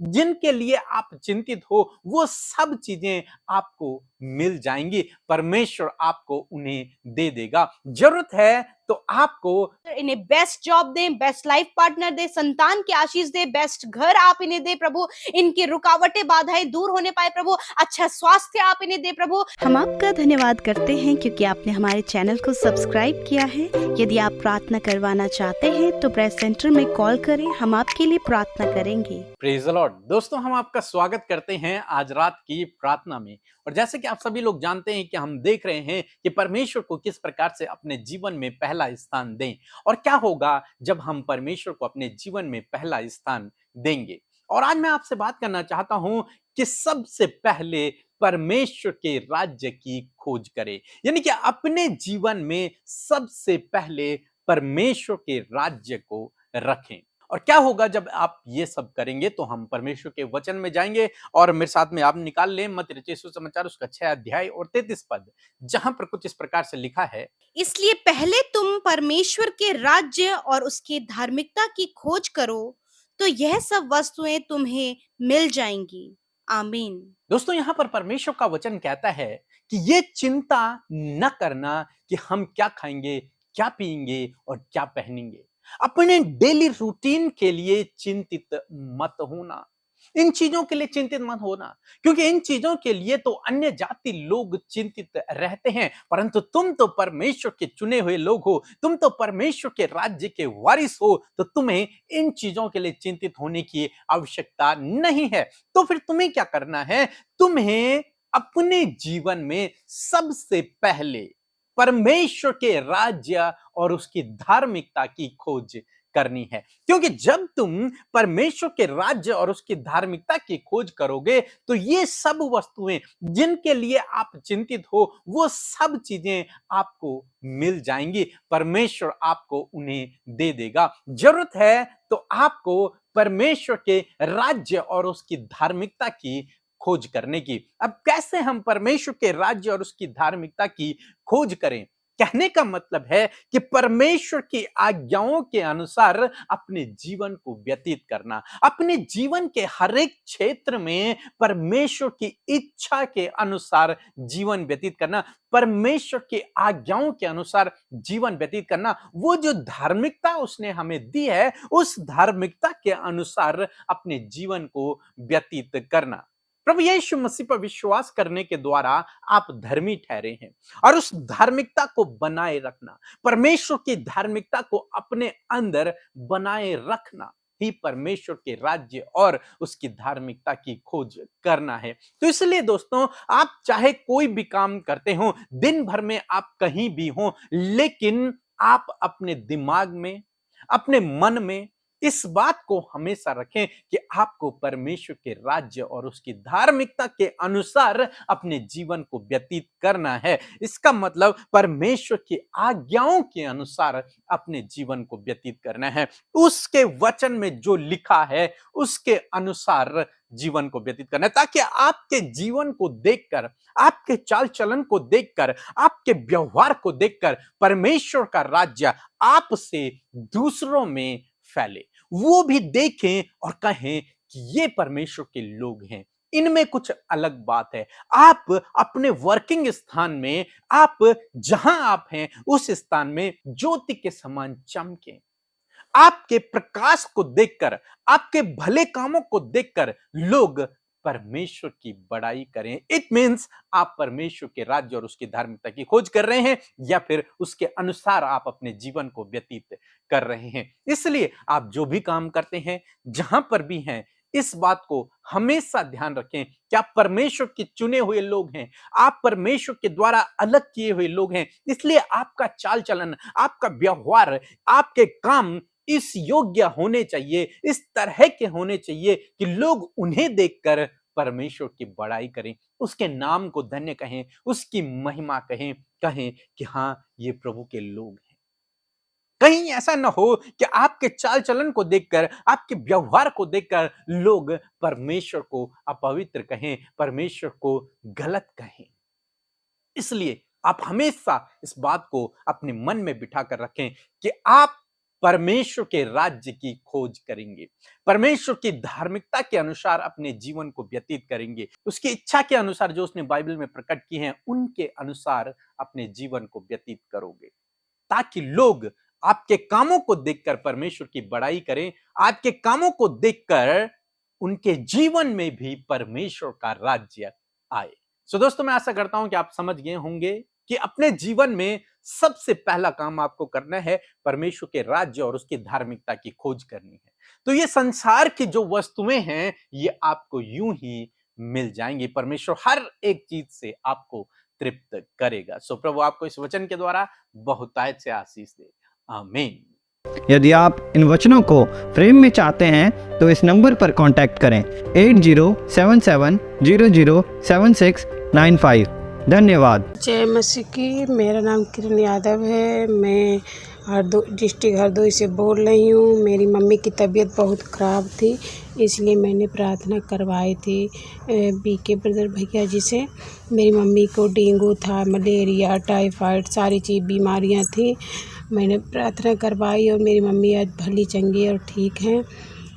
जिनके लिए आप चिंतित हो वो सब चीजें आपको मिल जाएंगी। परमेश्वर आपको उन्हें दे देगा। जरूरत है तो आपको इन्हें बेस्ट जॉब दें, बेस्ट लाइफ पार्टनर दे, संतान की आशीष दे, बेस्ट घर आप इन्हें दे प्रभु, इनकी रुकावटें बाधाएं दूर होने पाए प्रभु, अच्छा स्वास्थ्य आप इन्हें दे प्रभु। हम आपका धन्यवाद करते हैं क्योंकि आपने हमारे चैनल को सब्सक्राइब किया है। यदि आप प्रार्थना करवाना चाहते हैं तो प्रेस सेंटर में कॉल करें, हम आपके लिए प्रार्थना करेंगे। Praise the Lord. दोस्तों, हम आपका स्वागत करते हैं आज रात की प्रार्थना में। और जैसे कि आप सभी लोग जानते हैं कि हम देख रहे हैं कि परमेश्वर को किस प्रकार से अपने जीवन में पहला स्थान दें और क्या होगा जब हम परमेश्वर को अपने जीवन में पहला स्थान देंगे। और आज मैं आपसे बात करना चाहता हूं कि सबसे पहले परमेश्वर के राज्य की खोज करें, यानी कि अपने जीवन में सबसे पहले परमेश्वर के राज्य को रखें। और क्या होगा जब आप ये सब करेंगे, तो हम परमेश्वर के वचन में जाएंगे। और मेरे साथ में आप निकाल लें मत्ती रचित सुसमाचार उसका 6 अध्याय और 33 पद, जहां पर कुछ इस प्रकार से लिखा है, इसलिए पहले तुम परमेश्वर के राज्य और उसकी धार्मिकता की खोज करो, तो यह सब वस्तुएं तुम्हें मिल जाएंगी। आमीन। दोस्तों यहां पर परमेश्वर का वचन कहता है कि ये चिंता न करना कि हम क्या खाएंगे, क्या पिएंगे और क्या पहनेंगे। अपने डेली रूटीन के लिए चिंतित मत होना। इन चीजों के लिए चिंतित मत होना, क्योंकि इन चीजों के लिए तो अन्य जाति लोग चिंतित रहते हैं, परंतु तुम तो परमेश्वर के चुने हुए लोग हो, तुम तो परमेश्वर के राज्य के वारिस हो, तो तुम्हें इन चीजों के लिए चिंतित होने की आवश्यकता नहीं है। तो फिर तुम्हें क्या करना है? तुम्हें अपने जीवन में सबसे पहले परमेश्वर के राज्य और उसकी धार्मिकता की खोज करनी है। क्योंकि जब तुम परमेश्वर के राज्य और उसकी धार्मिकता की खोज करोगे, तो ये सब वस्तुएं जिनके लिए आप चिंतित हो वो सब चीजें आपको मिल जाएंगी। परमेश्वर आपको उन्हें दे देगा। जरूरत है तो आपको परमेश्वर के राज्य और उसकी धार्मिकता की खोज करने की। अब कैसे हम परमेश्वर के राज्य और उसकी धार्मिकता की खोज करें? कहने का मतलब है कि परमेश्वर की आज्ञाओं के अनुसार अपने जीवन को व्यतीत करना, अपने जीवन के हर एक क्षेत्र में परमेश्वर की इच्छा के अनुसार जीवन व्यतीत करना, परमेश्वर की आज्ञाओं के अनुसार जीवन व्यतीत करना। वो जो धार्मिकता उसने हमें दी है, उस धार्मिकता के अनुसार अपने जीवन को व्यतीत करना। प्रभु यीशु मसीह पर विश्वास करने के द्वारा आप धर्मी ठहरे हैं, और उस धार्मिकता को बनाए रखना, परमेश्वर की धार्मिकता को अपने अंदर बनाए रखना ही परमेश्वर के राज्य और उसकी धार्मिकता की खोज करना है। तो इसलिए दोस्तों, आप चाहे कोई भी काम करते हो, दिन भर में आप कहीं भी हो, लेकिन आप अपने दिमाग में, अपने मन में इस बात को हमेशा रखें कि आपको परमेश्वर के राज्य और उसकी धार्मिकता के अनुसार अपने जीवन को व्यतीत करना है। इसका मतलब परमेश्वर की आज्ञाओं के अनुसार अपने जीवन को व्यतीत करना है। उसके वचन में जो लिखा है उसके अनुसार जीवन को व्यतीत करना है, ताकि आपके जीवन को देखकर, आपके चाल चलन को देखकर, आपके व्यवहार को देखकर परमेश्वर का राज्य आपसे दूसरों में फैले। वो भी देखें और कहें कि ये परमेश्वर के लोग हैं, इनमें कुछ अलग बात है। आप अपने वर्किंग स्थान में, आप जहां आप हैं उस स्थान में ज्योति के समान चमकें। आपके प्रकाश को देखकर, आपके भले कामों को देखकर लोग परमेश्वर की बड़ाई करें। इट मीन्स आप परमेश्वर के राज्य और उसकी धार्मिकता की खोज कर रहे हैं, या फिर उसके अनुसार आप अपने जीवन को व्यतीत कर रहे हैं। इसलिए आप जो भी काम करते हैं, जहां पर भी हैं, इस बात को हमेशा ध्यान रखें कि आप परमेश्वर के चुने हुए लोग हैं, आप परमेश्वर के द्वारा अलग किए हुए लोग हैं। इसलिए आपका चाल चलन, आपका व्यवहार, आपके काम इस योग्य होने चाहिए, इस तरह के होने चाहिए कि लोग उन्हें देखकर परमेश्वर की बड़ाई करें, उसके नाम को धन्य कहें, उसकी महिमा कहें, कहें कि हाँ, ये प्रभु के लोग हैं। कहीं ऐसा ना हो कि आपके चाल चलन को देखकर, आपके व्यवहार को देखकर लोग परमेश्वर को अपवित्र कहें, परमेश्वर को गलत कहें। इसलिए आप हमेशा इस बात को अपने मन में बिठा कर रखें कि आप परमेश्वर के राज्य की खोज करेंगे, परमेश्वर की धार्मिकता के अनुसार अपने जीवन को व्यतीत करेंगे, उसकी इच्छा के अनुसार जो उसने बाइबल में प्रकट की हैं उनके अनुसार अपने जीवन को व्यतीत करोगे, ताकि लोग आपके कामों को देखकर परमेश्वर की बड़ाई करें, आपके कामों को देखकर उनके जीवन में भी परमेश्वर का राज्य आए। सो दोस्तों, मैं आशा करता हूं कि आप समझ गए होंगे कि अपने जीवन में सबसे पहला काम आपको करना है परमेश्वर के राज्य और उसकी धार्मिकता की खोज करनी है। तो ये संसार की जो वस्तुएं हैं ये आपको यूं ही मिल जाएंगी। परमेश्वर हर एक चीज से आपको तृप्त करेगा। सो प्रभु आपको इस वचन के द्वारा बहुतायत से आशीष दे। आमीन। यदि आप इन वचनों को फ्रेम में चाहते हैं तो इस नंबर पर कांटेक्ट करें 8077007695। धन्यवाद। जय मसीह की। मेरा नाम किरण यादव है। मैं डिस्ट्रिक्ट हरदोई से बोल रही हूँ। मेरी मम्मी की तबीयत बहुत ख़राब थी, इसलिए मैंने प्रार्थना करवाई थी बीके ब्रदर भैया जी से। मेरी मम्मी को डेंगू था, मलेरिया, टाइफाइड, सारी चीज़ बीमारियाँ थी। मैंने प्रार्थना करवाई और मेरी मम्मी आज भली चंगी और ठीक हैं,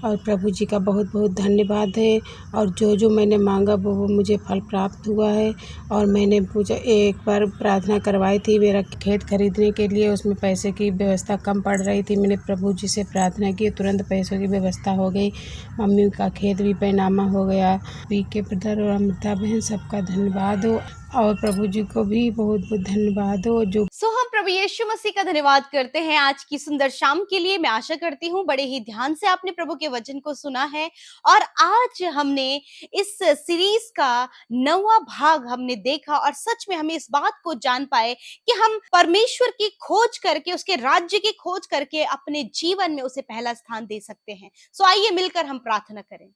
और प्रभु जी का बहुत बहुत धन्यवाद है। और जो जो मैंने मांगा वो मुझे फल प्राप्त हुआ है। और मैंने पूजा एक बार प्रार्थना करवाई थी मेरा खेत खरीदने के लिए, उसमें पैसे की व्यवस्था कम पड़ रही थी। मैंने प्रभु जी से प्रार्थना की, तुरंत पैसों की व्यवस्था हो गई। मम्मी का खेत भी पैनामा हो गया। बीके ब्रदर और अमृता बहन सबका धन्यवाद हो, और प्रभु जी को भी बहुत बहुत धन्यवाद हो। जो हम प्रभु यीशु मसीह का धन्यवाद करते हैं आज की सुंदर शाम के लिए। मैं आशा करती हूँ बड़े ही ध्यान से आपने प्रभु के वचन को सुना है, और आज हमने इस सीरीज का 9वां भाग हमने देखा, और सच में हमें इस बात को जान पाए कि हम परमेश्वर की खोज करके, उसके राज्य की खोज करके अपने जीवन में उसे पहला स्थान दे सकते हैं। सो आइए मिलकर हम प्रार्थना करें।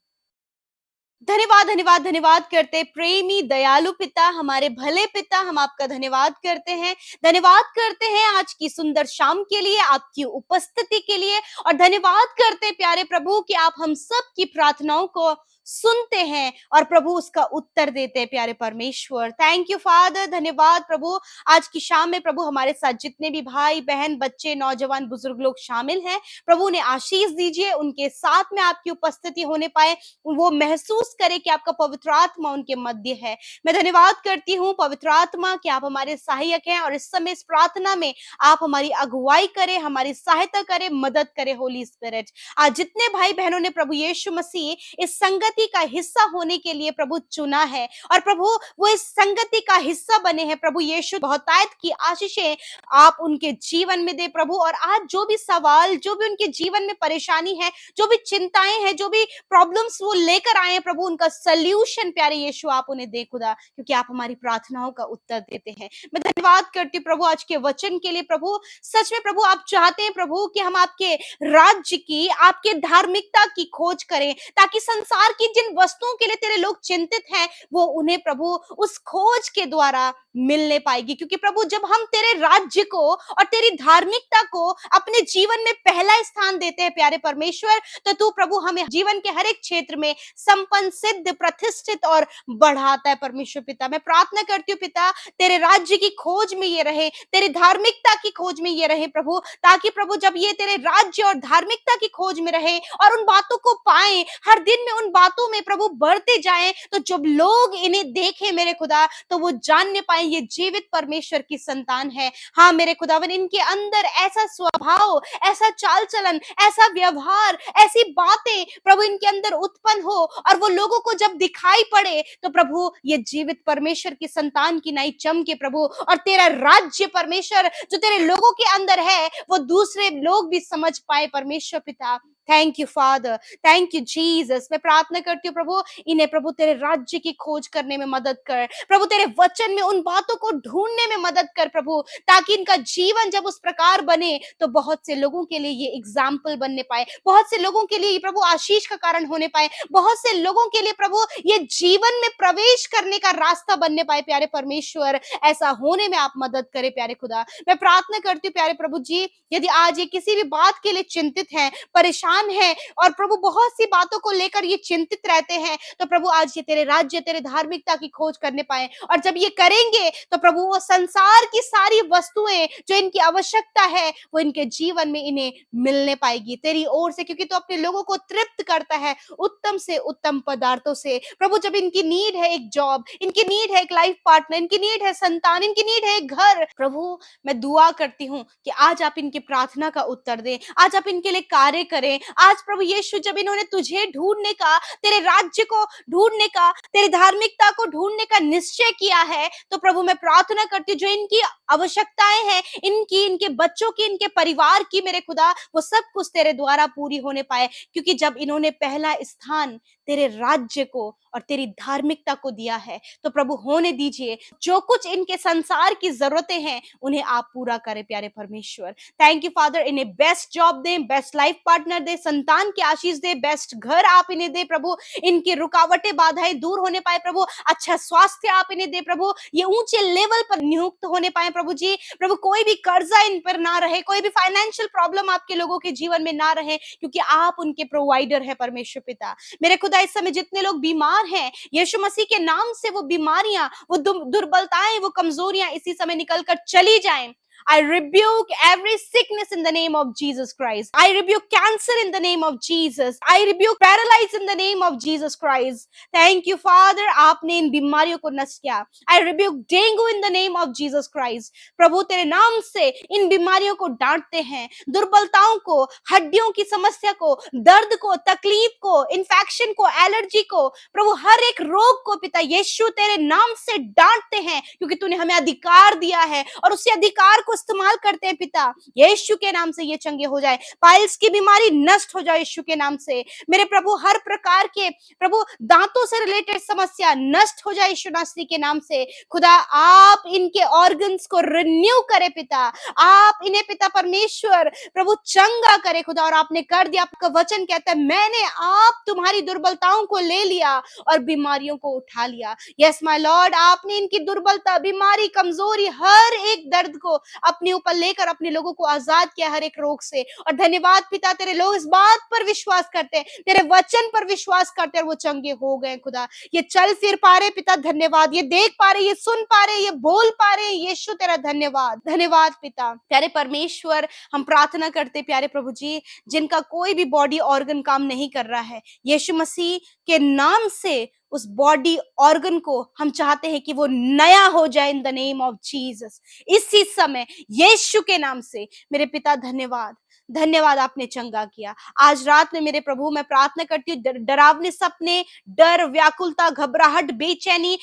धन्यवाद धन्यवाद धन्यवाद करते प्रेमी दयालु पिता, हमारे भले पिता, हम आपका धन्यवाद करते हैं। धन्यवाद करते हैं आज की सुंदर शाम के लिए, आपकी उपस्थिति के लिए, और धन्यवाद करते प्यारे प्रभु कि आप हम सब की प्रार्थनाओं को सुनते हैं और प्रभु उसका उत्तर देते हैं। प्यारे परमेश्वर, थैंक यू फादर। धन्यवाद प्रभु। आज की शाम में प्रभु हमारे साथ जितने भी भाई बहन, बच्चे, नौजवान, बुजुर्ग लोग शामिल हैं, प्रभु उन्हें आशीष दीजिए, उनके साथ में आपकी उपस्थिति होने पाए, वो महसूस करे कि आपका पवित्र आत्मा उनके मध्य है। मैं धन्यवाद करती हूँ पवित्र आत्मा कि आप हमारे सहायक हैं, और इस समय इस प्रार्थना में आप हमारी अगुवाई करें, हमारी सहायता करें, मदद करें होली स्पिरिट। आज जितने भाई बहनों ने प्रभु यीशु मसीह इस संगति का हिस्सा होने के लिए प्रभु चुना है, और प्रभु वो इस संगति का हिस्सा बने हैं, प्रभु यीशु बहुतायत की आशीषें आप उनके जीवन में दे प्रभु। और आज जो भी सवाल, जो भी उनके जीवन में परेशानी है, जो भी चिंताएं हैं, जो भी प्रॉब्लम्स वो लेकर आए हैं प्रभु, उनका सल्यूशन प्यारे यीशु आप उन्हें दे खुदा, क्योंकि आप हमारी प्रार्थनाओं का उत्तर देते हैं। मैं धन्यवाद करती हूँ प्रभु आज के वचन के लिए। प्रभु सच में प्रभु आप चाहते हैं प्रभु कि हम आपके राज्य की, आपके धार्मिकता की खोज करें, ताकि संसार की जिन वस्तुओं के लिए तेरे लोग चिंतित हैं वो उन्हें प्रभु उस खोज के द्वारा मिलने पाएगी। क्योंकि प्रभु जब हम तेरे राज्य को और तेरी धार्मिकता को अपने जीवन में पहला स्थान देते हैं प्यारे परमेश्वर, तो तू प्रभु हमें जीवन के हर एक क्षेत्र में संपन्न, सिद्ध, प्रतिष्ठित और बढ़ाता है परमेश्वर पिता। मैं प्रार्थना करती हूँ पिता, तेरे राज्य की खोज में ये रहे, तेरी धार्मिकता की खोज में ये रहे प्रभु, ताकि प्रभु जब ये तेरे राज्य और धार्मिकता की खोज में रहे और उन बातों को पाए, हर दिन में उन बातों में प्रभु बढ़ते जाएं, तो जब लोग इन्हें देखें मेरे खुदा, तो वो जानने पाए ये जीवित परमेश्वर की संतान है। हाँ मेरे खुदावन, इनके अंदर ऐसा स्वभाव, ऐसा चाल चलन, ऐसा व्यवहार, ऐसी बातें प्रभु इनके अंदर उत्पन्न हो, और वो लोगों को जब दिखाई पड़े तो प्रभु ये जीवित परमेश्वर की संतान की नाई चमके प्रभु, और तेरा राज्य परमेश्वर जो तेरे लोगों के अंदर है वो दूसरे लोग भी समझ पाए परमेश्वर पिता। Thank you father, thank you Jesus. मैं प्रार्थना करती हूँ प्रभु, इन्हें प्रभु तेरे राज्य की खोज करने में मदद कर प्रभु, तेरे वचन में उन बातों को ढूंढने में मदद कर प्रभु, ताकि इनका जीवन जब उस प्रकार बने तो बहुत से लोगों के लिए ये एग्जाम्पल बनने पाए, बहुत से लोगों के लिए ये प्रभु आशीष का कारण होने पाए, बहुत से लोगों के लिए प्रभु ये जीवन में प्रवेश करने का रास्ता बनने पाए प्यारे परमेश्वर। ऐसा होने में आप मदद करें प्यारे खुदा। मैं प्रार्थना करती हूँ प्यारे प्रभु जी, यदि आज ये किसी भी बात के लिए चिंतित हैं, परेशान परेशान हैं और प्रभु बहुत सी बातों को लेकर ये चिंतित रहते हैं, तो प्रभु आज ये तेरे राज्य, तेरे धार्मिकता की खोज करने पाए। और जब ये करेंगे तो प्रभु वो संसार की सारी वस्तुएं जो इनकी आवश्यकता है वो इनके जीवन में इन्हें मिलने पाएगी तेरी ओर से, क्योंकि तू अपने लोगों को तृप्त करता है उत्तम से उत्तम पदार्थों से। प्रभु जब इनकी नीड है एक जॉब, इनकी नीड है एक लाइफ पार्टनर, इनकी नीड है संतान, इनकी नीड है एक घर, प्रभु मैं दुआ करती हूँ कि आज आप इनकी प्रार्थना का उत्तर दें, आज आप इनके लिए कार्य करें। आज प्रभु यीशु जब इन्होंने तुझे ढूंढने का, तेरे राज्य को ढूंढने का, तेरी धार्मिकता को ढूंढने का निश्चय किया है, तो प्रभु मैं प्रार्थना करती हूँ जो इनकी आवश्यकताएं हैं, इनकी, इनके बच्चों की, इनके परिवार की, मेरे खुदा वो सब कुछ तेरे द्वारा पूरी होने पाए। क्योंकि जब इन्होंने पहला स्थान तेरे राज्य को और तेरी धार्मिकता को दिया है, तो प्रभु होने दीजिए जो कुछ इनके संसार की जरूरतें हैं उन्हें आप पूरा करें प्यारे परमेश्वर। थैंक यू फादर, इन्हें बेस्ट जॉब दें, बेस्ट लाइफ पार्टनर दे, संतान की आशीष दे, बेस्ट घर आप इन्हें दे प्रभु, इनकी रुकावटें बाधाएं दूर होने पाए प्रभु, अच्छा स्वास्थ्य आप इन्हें दे प्रभु, ये ऊंचे लेवल पर नियुक्त होने पाए प्रभु जी। प्रभु कोई भी कर्जा इन पर ना रहे, कोई भी फाइनेंशियल प्रॉब्लम आपके लोगों के जीवन में ना रहे, क्योंकि आप उनके प्रोवाइडर है परमेश्वर पिता। मेरे खुदा इस समय जितने लोग बीमार हैं, यीशु मसीह के नाम से वो बीमारियां, वो दुर्बलताएं, वो कमजोरियां इसी समय निकलकर चली जाएं। I rebuke every sickness in the name of Jesus Christ. I rebuke cancer in the name of Jesus. I rebuke paralysis in the name of Jesus Christ. Thank you, Father. आपने इन बीमारियों को नष्ट किया। I rebuke dengue in the name of Jesus Christ. प्रभु तेरे नाम से इन बीमारियों को डांटते हैं, दुर्बलताओं को, हड्डियों की समस्या को, दर्द को, तकलीफ को, इन्फेक्शन को, एलर्जी को, प्रभु हर एक रोग को पिता यीशु तेरे नाम से डांटते हैं, क्योंकि तूने हमें अधिकार दिया है और उसी अधिकार को इस्तेमाल करते हैं पिता। यीशु के नाम से ये चंगे हो जाए, पाइल्स की बीमारी नष्ट हो जाए यीशु के नाम से। मेरे प्रभु हर प्रकार के प्रभु दांतों से रिलेटेड समस्या नष्ट हो जाए यीशु मसीह के नाम से। खुदा आप इनके ऑर्गन्स को रिन्यू करे पिता, आप इन्हें पिता परमेश्वर प्रभु चंगा करे खुदा। और आपने कर दिया, आपका वचन कहता है मैंने आप तुम्हारी दुर्बलताओं को ले लिया और बीमारियों को उठा लिया। यस माय लॉर्ड, आपने इनकी दुर्बलता, बीमारी, कमजोरी, हर एक दर्द को अपने ऊपर लेकर अपने लोगों को आजाद किया हर एक रोग से। और धन्यवाद पिता, तेरे लोग इस बात पर विश्वास करते हैं, तेरे वचन पर विश्वास करते हैं और वो चंगे हो गए खुदा। ये चल फिर पा रहे पिता, धन्यवाद, ये देख पा रहे, ये सुन पा रहे, ये बोल पा रहे, यीशु तेरा धन्यवाद, धन्यवाद पिता। प्यारे परमेश्वर, हम प्रार्थना करते प्यारे प्रभु जी, जिनका कोई भी बॉडी ऑर्गन काम नहीं कर रहा है, यीशु मसीह के नाम से उस बॉडी ऑर्गन को हम चाहते हैं कि वो नया हो जाए in the name of Jesus. इसी समय यीशु के नाम से मेरे पिता धन्यवाद, धन्यवाद, आपने चंगा किया। आज रात में मेरे प्रभु मैं प्रार्थना करती हूँ, डरावने सपने, डर, व्याकुलता, घबराहट, बेचैनी,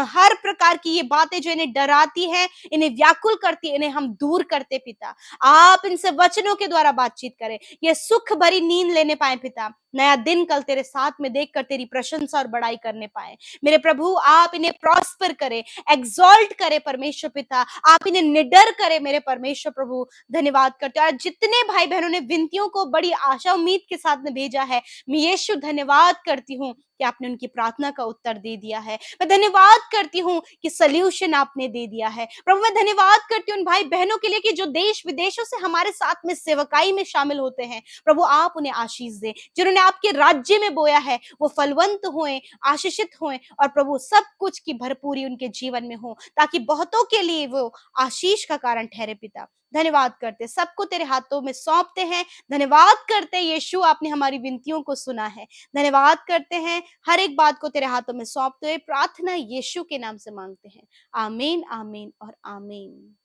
हर प्रकार की ये बातें जो इन्हें डराती हैं, इन्हें व्याकुल करती है, इन्हें हम दूर करते पिता। आप इनसे वचनों के द्वारा बातचीत करें, ये सुख भरी नींद लेने पाए पिता, नया दिन कल तेरे साथ में देखकर तेरी प्रशंसा और बड़ाई करने पाए। मेरे प्रभु आप इन्हें प्रॉस्पर करें, एक्सॉल्ट करें परमेश्वर पिता, आप इन्हें निडर करें मेरे परमेश्वर प्रभु। धन्यवाद करते हैं। और जितने भाई बहनों ने विनतियों को बड़ी आशा उम्मीद के साथ में भेजा है, मैं यीशु धन्यवाद करती हूँ कि आपने उनकी प्रार्थना का उत्तर दे दिया है। मैं धन्यवाद करती हूँ कि सॉल्यूशन आपने दे दिया है प्रभु। मैं धन्यवाद करती हूँ उन भाई बहनों के लिए कि जो देश विदेशों से हमारे साथ में सेवकाई में शामिल होते हैं, प्रभु आप उन्हें आशीष दें। जिन्होंने आपके राज्य में बोया है वो फलवंत होएं, आशीषित होएं और प्रभु सब कुछ की भरपूरी उनके जीवन में हो, ताकि बहुतों के लिए वो आशीष का कारण ठहरे पिता। धन्यवाद करते, सबको तेरे हाथों में सौंपते हैं। धन्यवाद करते यीशु, आपने हमारी विनतियों को सुना है। धन्यवाद करते हैं, हर एक बात को तेरे हाथों में सौंपते हुए प्रार्थना यीशु के नाम से मांगते हैं। आमीन, आमीन और आमीन।